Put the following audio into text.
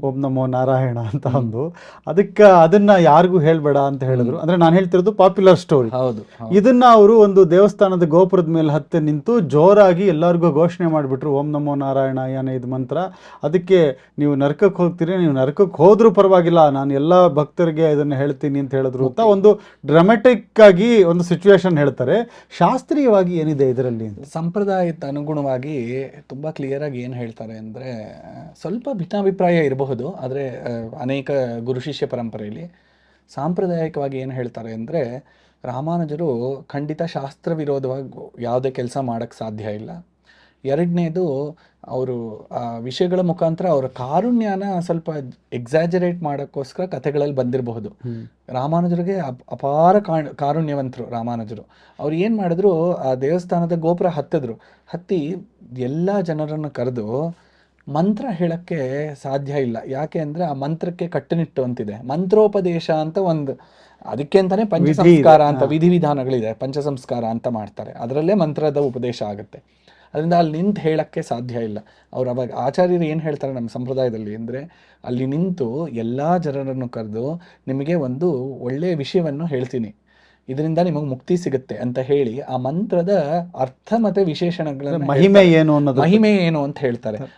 ಓಂ ನಮೋ ನಾರಾಯಣ ಅಂತ ಒಂದು, ಅದಕ್ಕೆ ಅದನ್ನ ಯಾರಿಗೂ ಹೇಳ್ಬೇಡ ಅಂತ ಹೇಳಿದ್ರು. ಅಂದ್ರೆ ನಾನು ಹೇಳ್ತಿರೋದು ಪಾಪ್ಯುಲರ್ ಸ್ಟೋರಿ. ಹೌದು ಇದನ್ನ ಅವರು ಒಂದು ದೇವಸ್ಥಾನದ ಗೋಪುರದ ಮೇಲೆ ಹತ್ತಿ ನಿಂತು ಜೋರಾಗಿ ಎಲ್ಲರಿಗೂ ಘೋಷಣೆ ಮಾಡಿಬಿಟ್ರು, ಓಂ ನಮೋ ನಾರಾಯಣ ಏನ ಇದು ಮಂತ್ರ. ಅದಕ್ಕೆ ನೀವು ನರಕಕ್ಕೆ ಹೋಗ್ತೀರಿ, ನೀವು ನರಕಕ್ಕೆ ಹೋದ್ರೂ ಪರವಾಗಿಲ್ಲ, ನಾನು ಎಲ್ಲ ಭಕ್ತರಿಗೆ ಇದನ್ನು ಹೇಳ್ತೀನಿ ಅಂತ ಹೇಳಿದ್ರು ಅಂತ ಒಂದು ಡ್ರಾಮೆಟಿಕ್ ಆಗಿ ಒಂದು ಸಿಚುವೇಶನ್ ಹೇಳ್ತಾರೆ. ಶಾಸ್ತ್ರೀಯವಾಗಿ ಏನಿದೆ ಇದರಲ್ಲಿ? ಸಂಪ್ರದಾಯದ ಅನುಗುಣವಾಗಿ ತುಂಬಾ ಕ್ಲಿಯರ್ ಆಗಿ ಏನು ಹೇಳ್ತಾರೆ ಅಂದ್ರೆ, ಸ್ವಲ್ಪ ಭಿನ್ನಾಭಿಪ್ರಾಯ ಇರಬಹುದು, ಆದರೆ ಅನೇಕ ಗುರು ಶಿಷ್ಯ ಪರಂಪರೆಯಲ್ಲಿ ಸಾಂಪ್ರದಾಯಿಕವಾಗಿ ಏನು ಹೇಳ್ತಾರೆ ಅಂದರೆ, ರಾಮಾನುಜರು ಖಂಡಿತ ಶಾಸ್ತ್ರ ವಿರೋಧವಾಗಿ ಯಾವುದೇ ಕೆಲಸ ಮಾಡೋಕ್ಕೆ ಸಾಧ್ಯ ಇಲ್ಲ. ಎರಡನೇದು, ಅವರು ಆ ವಿಷಯಗಳ ಮುಖಾಂತರ ಅವರ ಕಾರುಣ್ಯನ ಸ್ವಲ್ಪ ಎಕ್ಸಾಜರೇಟ್ ಮಾಡೋಕ್ಕೋಸ್ಕರ ಕಥೆಗಳಲ್ಲಿ ಬಂದಿರಬಹುದು. ರಾಮಾನುಜರಿಗೆ ಅಪಾರ ಕಾರುಣ್ಯವಂತರು ರಾಮಾನುಜರು. ಅವ್ರು ಏನು ಮಾಡಿದ್ರು, ಆ ದೇವಸ್ಥಾನದ ಗೋಪುರ ಹತ್ತಿ ಎಲ್ಲ ಜನರನ್ನು ಕರೆದು ಮಂತ್ರ ಹೇಳಕ್ಕೆ ಸಾಧ್ಯ ಇಲ್ಲ. ಯಾಕೆ ಅಂದರೆ ಆ ಮಂತ್ರಕ್ಕೆ ಕಟ್ಟುನಿಟ್ಟು ಅಂತಿದೆ. ಮಂತ್ರೋಪದೇಶ ಅಂತ ಒಂದು, ಅದಕ್ಕೆ ಅಂತಾನೆ ಪಂಚಸಂಸ್ಕಾರ ಅಂತ ವಿಧಿವಿಧಾನಗಳಿದೆ. ಪಂಚಸಂಸ್ಕಾರ ಅಂತ ಮಾಡ್ತಾರೆ, ಅದರಲ್ಲೇ ಮಂತ್ರದ ಉಪದೇಶ ಆಗುತ್ತೆ. ಅದರಿಂದ ಅಲ್ಲಿ ನಿಂತು ಹೇಳಕ್ಕೆ ಸಾಧ್ಯ ಇಲ್ಲ. ಅವ್ರು ಅವಾಗ ಆಚಾರ್ಯರು ಏನು ಹೇಳ್ತಾರೆ ನಮ್ಮ ಸಂಪ್ರದಾಯದಲ್ಲಿ ಅಂದರೆ, ಅಲ್ಲಿ ನಿಂತು ಎಲ್ಲ ಜನರನ್ನು ಕರೆದು ನಿಮಗೆ ಒಂದು ಒಳ್ಳೆಯ ವಿಷಯವನ್ನು ಹೇಳ್ತೀನಿ, ಇದರಿಂದ ನಿಮಗೆ ಮುಕ್ತಿ ಸಿಗುತ್ತೆ ಅಂತ ಹೇಳಿ ಆ ಮಂತ್ರದ ಅರ್ಥ ಮತ್ತೆ ವಿಶೇಷಣಗಳನ್ನು, ಮಹಿಮೆ ಏನು ಅನ್ನೋದು, ಮಹಿಮೆ ಏನು ಅಂತ ಹೇಳ್ತಾರೆ.